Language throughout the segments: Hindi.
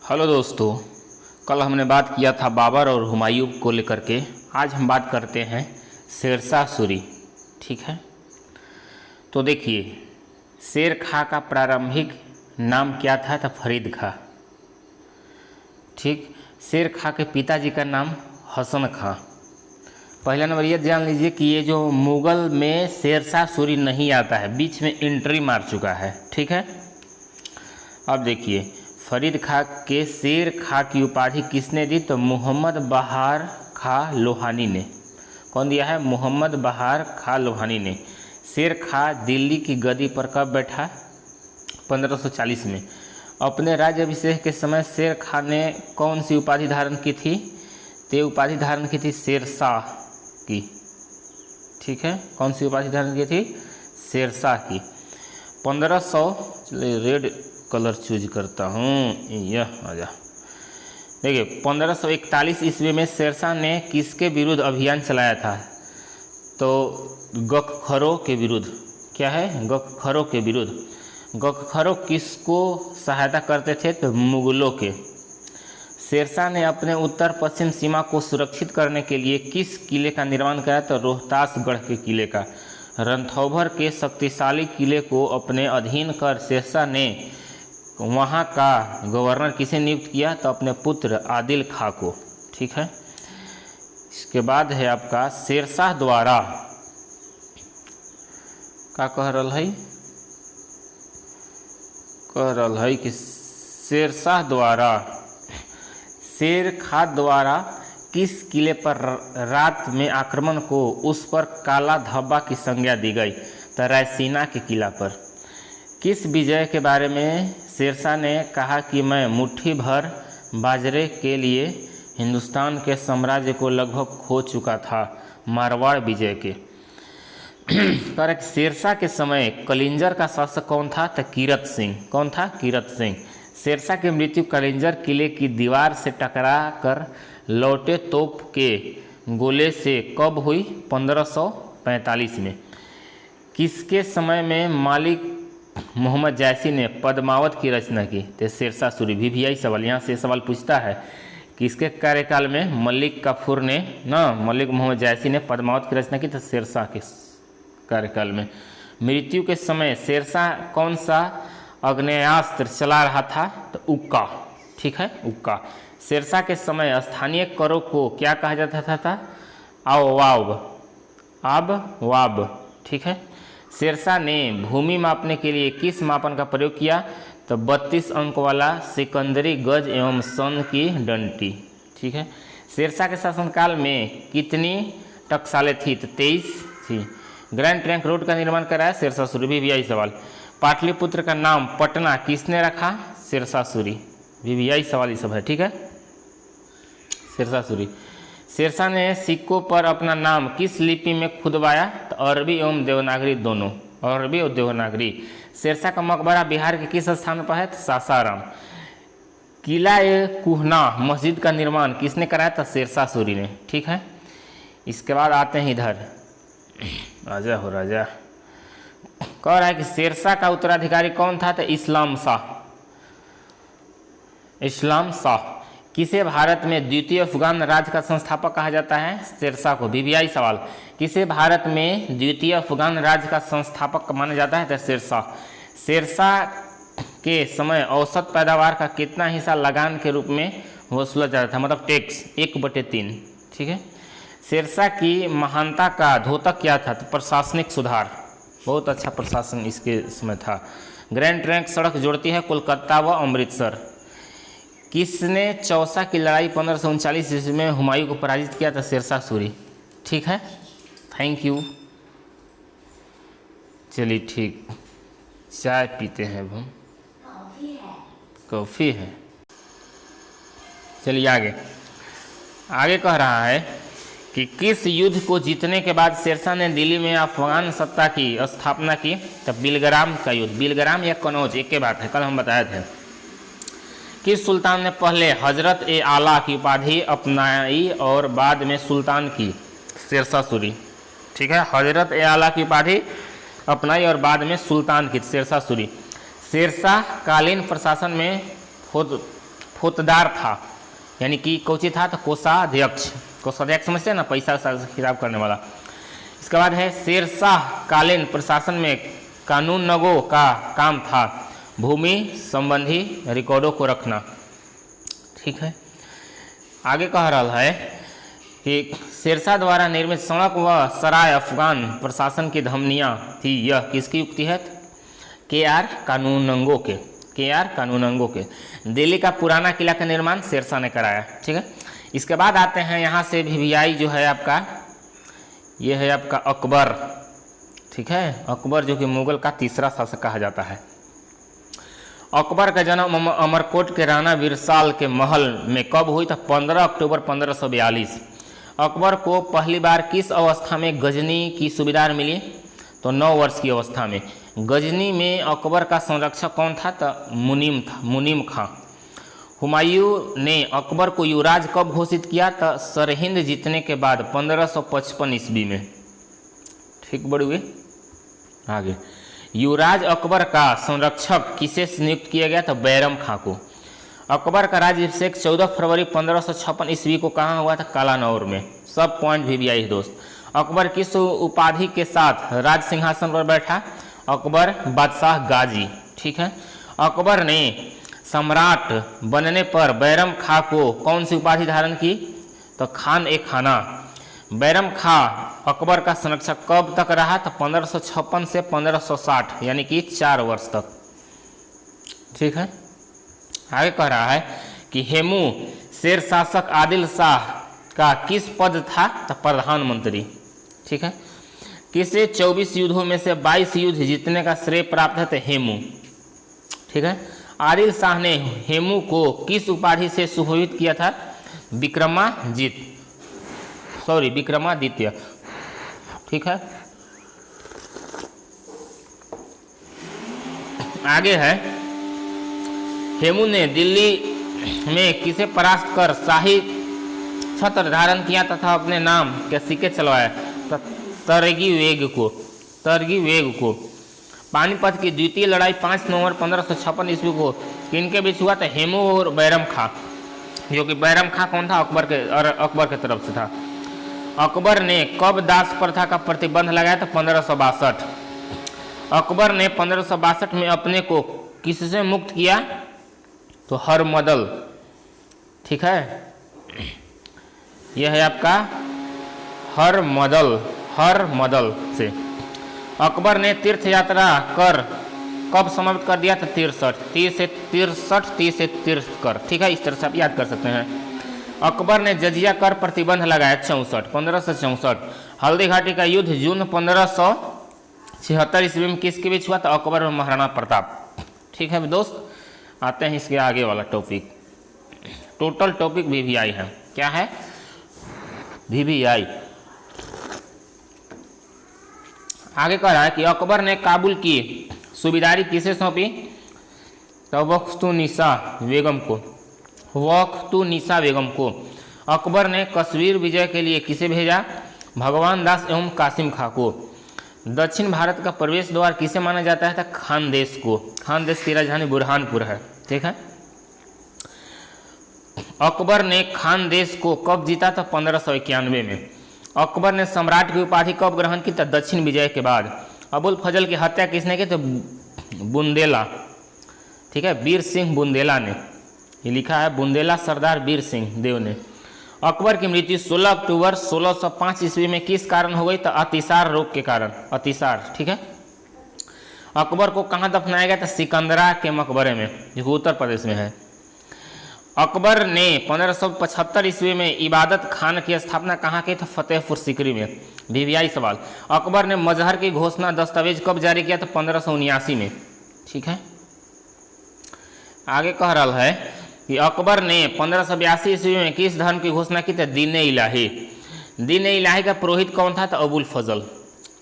हेलो दोस्तों, कल हमने बात किया था बाबर और हुमायूं को लेकर के। आज हम बात करते हैं शेरशाह सूरी। ठीक है, तो देखिए, शेर खां का प्रारंभिक नाम क्या था? तो फरीद खां। ठीक, शेर खां के पिताजी का नाम हसन खां। पहला नंबर ये जान लीजिए कि ये जो मुग़ल में शेरशाह सूरी नहीं आता है, बीच में एंट्री मार चुका है। ठीक है, अब देखिए, फरीद खां के शेर खां की उपाधि किसने दी? तो मोहम्मद बहार खां लोहानी ने। कौन दिया है? मोहम्मद बहार खां लोहानी ने। शेर खां दिल्ली की गद्दी पर कब बैठा? 1540 में। अपने राज्याभिषेक के समय शेर खां ने कौन सी उपाधि धारण की थी? तो उपाधि धारण की थी शेरशाह की। ठीक है, कौन सी उपाधि धारण की थी? शेरशाह की। 1500, चलिए रेड कलर चूज करता हूँ, यह आजा। देखिए, 1541 ईस्वी में शेरशाह ने किसके विरुद्ध अभियान चलाया था? तो गखखरों के विरुद्ध। क्या है? गखखरों के विरुद्ध। गखखरों किसको सहायता करते थे? तो मुगलों के। शेरशाह ने अपने उत्तर पश्चिम सीमा को सुरक्षित करने के लिए किस किले का निर्माण कराया? तो रोहतासगढ़ के किले का। रणथंभौर के शक्तिशाली किले को अपने अधीन कर शेरशाह ने वहाँ का गवर्नर किसे नियुक्त किया? तो अपने पुत्र आदिल खां को। ठीक है, इसके बाद है आपका शेरशाह द्वारा क्या कह रहा है कि शेरशाह द्वारा शेर खां द्वारा किस किले पर रात में आक्रमण को उस पर काला धब्बा की संज्ञा दी गई? तो रायसीना के किला पर। किस विजय के बारे में शेरशाह ने कहा कि मैं मुट्ठी भर बाजरे के लिए हिंदुस्तान के साम्राज्य को लगभग खो चुका था? मारवाड़ विजय के। पर शेरशाह के समय कलिंजर का शासक कौन था? तो कीरत सिंह। कौन था? कीरत सिंह। शेरशाह की मृत्यु कलिंजर किले की दीवार से टकरा कर लौटे तोप के गोले से कब हुई? 1545 में। किसके समय में मालिक मोहम्मद जैसी ने पद्मावत की रचना की? तो शेरशाह सूरी। भी सवाल यहाँ से सवाल पूछता है, किसके कार्यकाल में मलिक काफूर ने मलिक मोहम्मद जैसी ने पद्मावत की रचना की? तो शेरशाह के कार्यकाल में। मृत्यु के समय शेरशाह कौन सा आग्नेयास्त्र चला रहा था? तो उक्का। ठीक है, उक्का। शेरशाह के समय स्थानीय करों को क्या कहा जाता था? आब वाब। ठीक है, शेरशाह ने भूमि मापने के लिए किस मापन का प्रयोग किया? तो 32 अंक वाला सिकंदरी गज एवं सन की डंटी। ठीक है, शेरशाह के शासनकाल में कितनी टकसालें थी? तो 23 थी। ग्रैंड ट्रंक रोड का निर्माण कराया? शेरशाह सूरी। भी सवाल। पाटलिपुत्र का नाम पटना किसने रखा? शेरशाह सूरी। भी सवाल ये सब है। ठीक है, शेरशाह सूरी। शेरशाह ने सिक्कों पर अपना नाम किस लिपि में खुदवाया? तो अरबी एवं देवनागरी दोनों। अरबी और देवनागरी। शेरशाह का मकबरा बिहार के किस स्थान पर है? तो सासाराम। किला ए कुहना मस्जिद का निर्माण किसने कराया? था शेरशाह सूरी ने। ठीक है, इसके बाद आते हैं इधर, राजा हो राजा। कह रहा है कि शेरशाह का उत्तराधिकारी कौन था? तो इस्लाम शाह। इस्लाम शाह। किसे भारत में द्वितीय अफगान राज्य का संस्थापक कहा जाता है? शेरशाह को। भी सवाल। किसे भारत में द्वितीय अफगान राज्य का संस्थापक माना जाता है? तो शेरशाह। शेरशाह के समय औसत पैदावार का कितना हिस्सा लगान के रूप में वसूला जाता था? मतलब टैक्स 1/3। ठीक है, शेरशाह की महानता का द्योतक क्या था? तो प्रशासनिक सुधार। बहुत अच्छा प्रशासन इसके समय था। ग्रैंड ट्रंक सड़क जोड़ती है कोलकाता व अमृतसर। किसने चौसा की लड़ाई 1539 ईस्वी में हुमायूं को पराजित किया? था शेरशाह सूरी। ठीक है, थैंक यू। चलिए ठीक, चाय पीते हैं अब हम। कॉफ़ी है। चलिए आगे कह रहा है कि किस युद्ध को जीतने के बाद शेरशाह ने दिल्ली में अफगान सत्ता की स्थापना की? तो बिलग्राम का युद्ध। बिलग्राम या कनौज एक के बात है, कल हम बताए थे। किस सुल्तान ने पहले हजरत ए आला की उपाधि अपनाई और बाद में सुल्तान की? शेरशाह सूरी। ठीक है, हजरत ए आला की उपाधि अपनाई और बाद में सुल्तान की? शेरशाह सूरी। शेरशाह कालीन प्रशासन में फौजदार था, यानी कि कोची था तो कोषाध्यक्ष। कोषाध्यक्ष समझते हैं ना, पैसा हिसाब करने वाला। इसके बाद है शेरशाह कालीन प्रशासन में कानूनगो का काम था भूमि संबंधी रिकॉर्डों को रखना। ठीक है, आगे कह रहा है कि शेरशाह द्वारा निर्मित सड़क व सराय अफगान प्रशासन की धमनियाँ थी। यह किसकी युक्ति है? के.आर. कानूनगो के। के.आर. कानूनगो के। दिल्ली का पुराना किला का निर्माण शेरशाह ने कराया। ठीक है, इसके बाद आते हैं यहाँ से वीवीआई जो है आपका, ये है आपका अकबर। ठीक है, अकबर जो कि मुगल का तीसरा शासक कहा जाता है। अकबर का जन्म अमरकोट के राणा बिरसाल के महल में कब हुई? तो 15 अक्टूबर 1542। अकबर को पहली बार किस अवस्था में गजनी की सुबेदार मिली? तो 9 वर्ष की अवस्था में। गजनी में अकबर का संरक्षक कौन था? तो मुनीम खां। हुमायूं ने अकबर को युवराज कब घोषित किया? तो सरहिंद जीतने के बाद 1555 ईस्वी में। ठीक बड़े हुए। आगे युवराज अकबर का संरक्षक किसे नियुक्त किया गया? तो बैरम खां को। अकबर का राज्याभिषेक 14 फरवरी 1556 ईस्वी को कहाँ हुआ था? कालानौर में। सब पॉइंट वीवीआई दोस्त। अकबर किस उपाधि के साथ राज सिंहासन पर बैठा? अकबर बादशाह गाजी। ठीक है, अकबर ने सम्राट बनने पर बैरम खां को कौन सी उपाधि धारण की? तो खान ए खाना। बैरम खां अकबर का संरक्षक कब तक रहा? तो 1556 से 1560, यानी कि 4 वर्ष तक। ठीक है, आगे कह रहा है कि हेमू शेर शासक आदिल शाह का किस पद था? तो प्रधानमंत्री। ठीक है, किसे 24 युद्धों में से 22 युद्ध जीतने का श्रेय प्राप्त है? तो हेमू। ठीक है, आदिल शाह ने हेमू को किस उपाधि से सुशोभित किया था? विक्रमादित्य। ठीक है, आगे है हेमू ने दिल्ली में किसे परास्त कर शाही छत्र धारण किया तथा अपने नाम के सिक्के चलवाया? तरगी वेग को। पानीपत की द्वितीय लड़ाई 5 नवंबर 1556 ईस्वी को किनके बीच हुआ? था हेमू और बैरम खां, जो कि बैरम खां कौन था? अकबर के तरफ से था। अकबर ने कब दास प्रथा का प्रतिबंध लगाया? था 1562। अकबर ने 1562 में अपने को किससे मुक्त किया? तो हरमदल। ठीक है, यह है आपका हरमदल से। अकबर ने तीर्थ यात्रा कर कब समाप्त कर दिया? था 30 से तीर्थ कर। ठीक है, इस तरह से आप याद कर सकते हैं। अकबर ने जजिया कर प्रतिबंध लगाया 1564। हल्दी घाटी का युद्ध जून 1576 ईस्वी में किसके बीच हुआ? था अकबर और महाराणा प्रताप। ठीक है दोस्त, आते हैं इसके आगे वाला टॉपिक। टोटल टॉपिक वीवीआई है। क्या है? वीवीआई। आगे कह रहा है कि अकबर ने काबुल की सूबेदारी किसे सौंपी? तो वख्तुन्निसा बेगम को। अकबर ने कश्मीर विजय के लिए किसे भेजा? भगवान दास एवं कासिम खां को। दक्षिण भारत का प्रवेश द्वार किसे माना जाता है? खानदेश को। खानदेश की राजधानी बुरहानपुर है। ठीक है, अकबर ने खानदेश को कब जीता? था 1591 में। अकबर ने सम्राट की उपाधि कब ग्रहण की? था दक्षिण विजय के बाद। अबुल फजल की हत्या किसने की? तो बुंदेला। ठीक है, वीर सिंह बुंदेला ने। ये लिखा है बुंदेला सरदार वीर सिंह देव ने। अकबर की मृत्यु 16 अक्टूबर 1605 ईस्वी में किस कारण हो गई? तो अतिसार रोग के कारण। अतिसार। ठीक है, अकबर को कहाँ दफनाया गया? था सिकंदरा के मकबरे में, जो उत्तर प्रदेश में है। अकबर ने 1575 ईस्वी में इबादत खान की स्थापना कहाँ की? तो फतेहपुर सीकरी में। वीवीआई सवाल। अकबर ने मजहर की घोषणा दस्तावेज कब जारी किया? तो 1579 में। ठीक है, आगे कह रहा है कि अकबर ने 1582 ईस्वी में किस धर्म की घोषणा की? तो दीन इलाही। दीन इलाही का पुरोहित कौन था? तो अबुल फजल,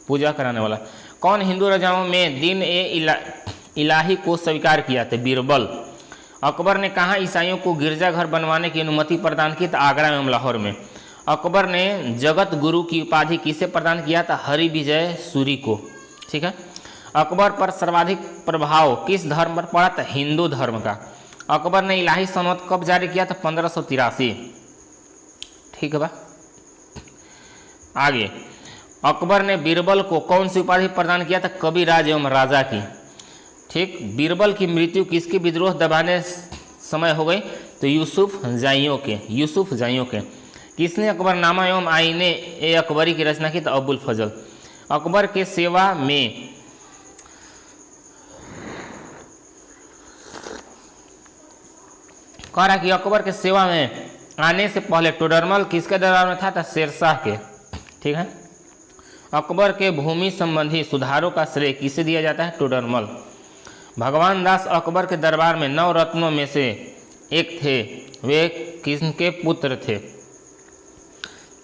पूजा कराने वाला। कौन हिंदू राजाओं में दीन इलाही को स्वीकार किया? तो बीरबल। अकबर ने कहाँ ईसाइयों को गिरजाघर बनवाने की अनुमति प्रदान की? तो आगरा एवं लाहौर में। अकबर ने जगत गुरु की उपाधि किसे प्रदान किया? था हरि विजय सूरी को। ठीक है, अकबर पर सर्वाधिक प्रभाव किस धर्म पर पड़ा? था हिंदू धर्म का। अकबर ने इलाही सनद कब जारी किया था? 1583। ठीक है बा। आगे, अकबर ने बीरबल को कौन सी उपाधि प्रदान किया था? कविराज एवं राजा की। ठीक, बीरबल की मृत्यु किसके विद्रोह दबाने समय हो गई? तो यूसुफ जाइयों के। किसने अकबरनामा एवं आईने ए अकबरी की रचना की? तो अबुल फजल। अकबर के सेवा में कह रहा कि अकबर के सेवा में आने से पहले टोडरमल किसके दरबार में था? शेरशाह के। ठीक है। अकबर के भूमि संबंधी सुधारों का श्रेय किसे दिया जाता है? टोडरमल। भगवान दास अकबर के दरबार में 9 रत्नों में से एक थे, वे किसके पुत्र थे?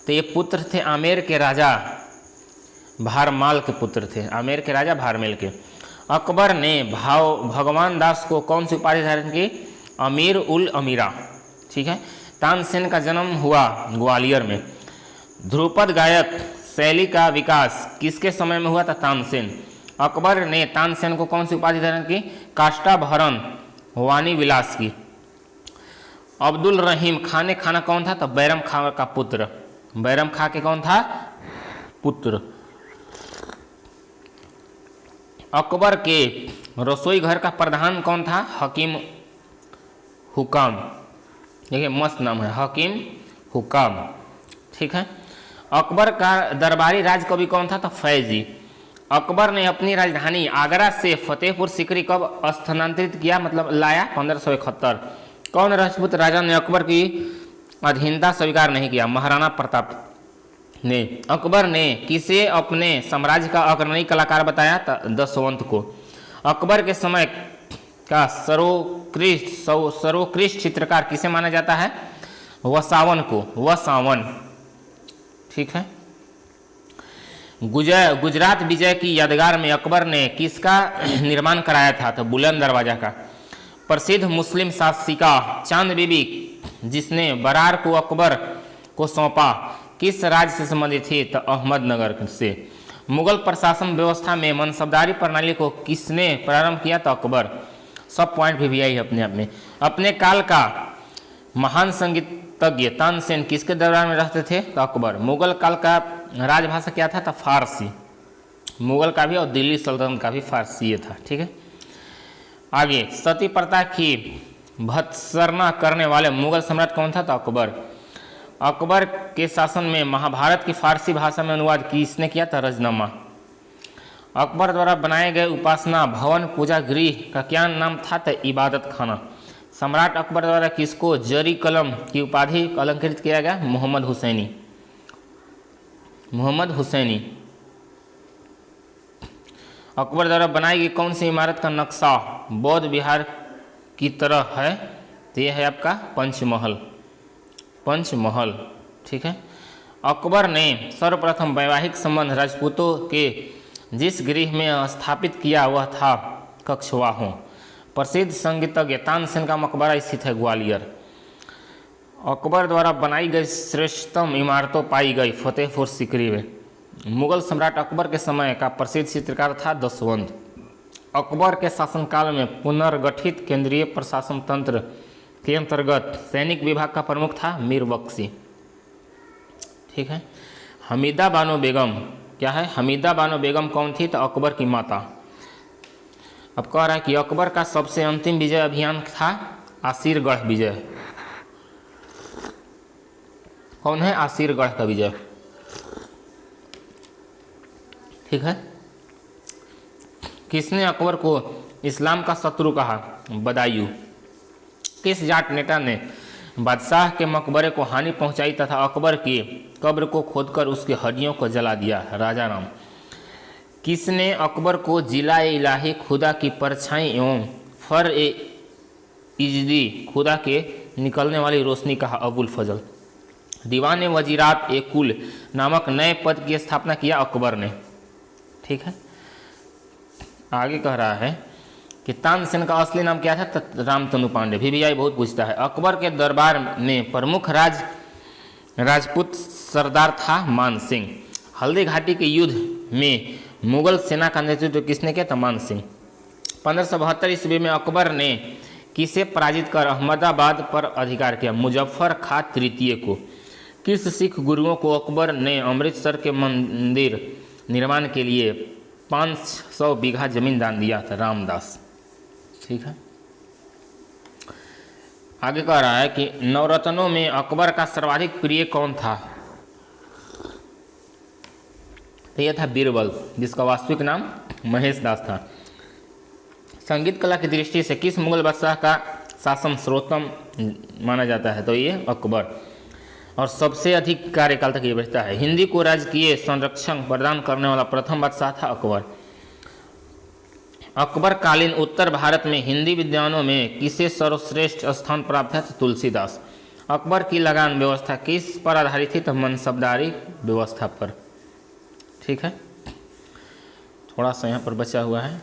तो ये पुत्र थे आमेर के राजा भारमाल के पुत्र थे, आमेर के राजा भारमेल के। अकबर ने भगवान दास को कौन सी उपाधि धारण की? अमीर उल अमीरा। ठीक है। तानसेन का जन्म हुआ ग्वालियर में। ध्रुपद गायक शैली का विकास किसके समय में हुआ था? तानसेन। अकबर ने तानसेन को कौन सी उपाधि धारण की? काष्ठाभरण वाणी विलास की। अब्दुल रहीम खां ने खाना कौन था? तो बैरम खां का पुत्र। बैरम खां के कौन था? पुत्र। अकबर के रसोई घर का प्रधान कौन था? हकीम हुकाम। देखिए मस्त नाम है, हकीम हुकाम। ठीक है। अकबर का दरबारी राजकवि कौन था? तो फैजी। अकबर ने अपनी राजधानी आगरा से फतेहपुर सीकरी कब स्थानांतरित किया, मतलब लाया? 1571। कौन राजपूत राजा ने अकबर की अधीनता स्वीकार नहीं किया? महाराणा प्रताप ने। अकबर ने किसे अपने साम्राज्य का अग्रणी कलाकार बताया? दशवंत को। अकबर के समय का सर्वोत्कृष्ट चित्रकार किसे माना जाता है? वसावन को। वसावन। ठीक है। गुजरात विजय की यादगार में अकबर ने किसका निर्माण कराया था? तो बुलंद दरवाजा का। प्रसिद्ध मुस्लिम शासिका चांद बीबी जिसने बरार को अकबर को सौंपा किस राज्य से संबंधित थी? तो अहमदनगर से। मुगल प्रशासन व्यवस्था में मनसबदारी प्रणाली को किसने प्रारंभ किया? तो अकबर। सब पॉइंट भी आई है अपने आप में। अपने काल का महान संगीतज्ञ तानसेन किसके दरबार में रहते थे? तो अकबर। मुगल काल का राजभाषा क्या था? तो फारसी। मुगल का भी और दिल्ली सल्तनत का भी फारसी ये था। ठीक है। आगे, सती प्रथा की भत्सना करने वाले मुगल सम्राट कौन था? तो अकबर। अकबर के शासन में महाभारत की फारसी भाषा में अनुवाद किसने किया? था रजनामा। अकबर द्वारा बनाए गए उपासना भवन पूजा गृह का क्या नाम था? तो इबादत खाना। सम्राट अकबर द्वारा किसको जरी कलम की उपाधि अलंकृत किया गया? मोहम्मद हुसैनी। मोहम्मद हुसैनी। अकबर द्वारा बनाई गई कौन सी इमारत का नक्शा बौद्ध विहार की तरह है? तो यह है आपका पंचमहल। पंचमहल। ठीक है। अकबर ने सर्वप्रथम वैवाहिक संबंध राजपूतों के जिस गृह में स्थापित किया वह था कक्षवाहों। प्रसिद्ध संगीतज्ञ तानसेन का मकबरा स्थित है ग्वालियर। अकबर द्वारा बनाई गई श्रेष्ठतम इमारतों पाई गई फतेहपुर सीकरी में। मुगल सम्राट अकबर के समय का प्रसिद्ध चित्रकार था दशवंत। अकबर के शासनकाल में पुनर्गठित केंद्रीय प्रशासन तंत्र के अंतर्गत सैनिक विभाग का प्रमुख था मीर बख्शी। ठीक है। हमीदा बानो बेगम क्या है? हमीदा बानो बेगम कौन थी? तो अकबर की माता। अब कह रहा है कि अकबर का सबसे अंतिम विजय अभियान था आसिरगढ़ विजय। कौन है? आसिरगढ़ का विजय। ठीक है। किसने अकबर को इस्लाम का शत्रु कहा? बदायूं। किस जाट नेता ने बादशाह के मकबरे को हानि पहुंचाई तथा अकबर की कब्र को खोदकर उसकी हड्डियों को जला दिया? राजा राम। किसने अकबर को जिला इलाही खुदा की परछाई एवं फर ए इजदी खुदा के निकलने वाली रोशनी कहा? अबुल फजल। दीवान वजीरात ए कुल नामक नए पद की स्थापना किया अकबर ने। ठीक है। आगे कह रहा है कि तानसेन का असली नाम क्या था? रामतनु पांडे। VVI बहुत पूछता है। अकबर के दरबार में प्रमुख राजपूत सरदार था मान सिंह। हल्दी घाटी के युद्ध में मुगल सेना का नेतृत्व किसने किया? था मान सिंह। 1572 ईस्वी में अकबर ने किसे पराजित कर अहमदाबाद पर अधिकार किया? मुजफ्फर खां तृतीय को। किस सिख गुरुओं को अकबर ने अमृतसर के मंदिर निर्माण के लिए 500 बीघा जमीन दान दिया था? रामदास। ठीक है, आगे कह रहा है कि नवरत्नों में अकबर का सर्वाधिक प्रिय कौन था? तो यह था बीरबल, जिसका वास्तविक नाम महेश दास था। संगीत कला की दृष्टि से किस मुगल बादशाह का शासन सर्वोत्तम माना जाता है? तो ये अकबर। और सबसे अधिक कार्यकाल तक ये बचता है। हिंदी को राजकीय संरक्षण प्रदान करने वाला प्रथम बादशाह था अकबर। अकबर कालीन उत्तर भारत में हिंदी विद्वानों में किसे सर्वश्रेष्ठ स्थान प्राप्त है? तो तुलसीदास। अकबर की लगान व्यवस्था किस पर आधारित थी? तो मनसबदारी व्यवस्था पर। ठीक है, थोड़ा सा यहाँ पर बचा हुआ है।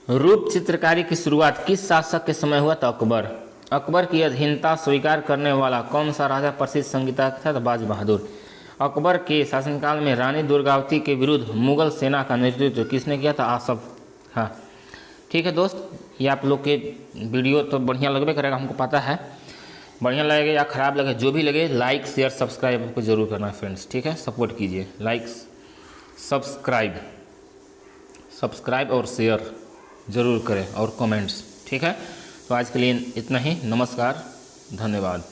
रूप चित्रकारी की शुरुआत किस शासक के समय हुआ? तो अकबर। अकबर की अधीनता स्वीकार करने वाला कौन सा राजा प्रसिद्ध संगीतकार था? तो बाज बहादुर। अकबर के शासनकाल में रानी दुर्गावती के विरुद्ध मुगल सेना का नेतृत्व किसने किया था? आसफ। हाँ, ठीक है दोस्त, ये आप लोग के वीडियो तो बढ़िया लगबे करेगा, हमको पता है। बढ़िया लगे या ख़राब लगे, जो भी लगे, लाइक शेयर सब्सक्राइब आपको जरूर करना है फ्रेंड्स। ठीक है, सपोर्ट कीजिए, लाइक सब्सक्राइब और शेयर ज़रूर करें और कमेंट्स। ठीक है, तो आज के लिए इतना ही। नमस्कार, धन्यवाद।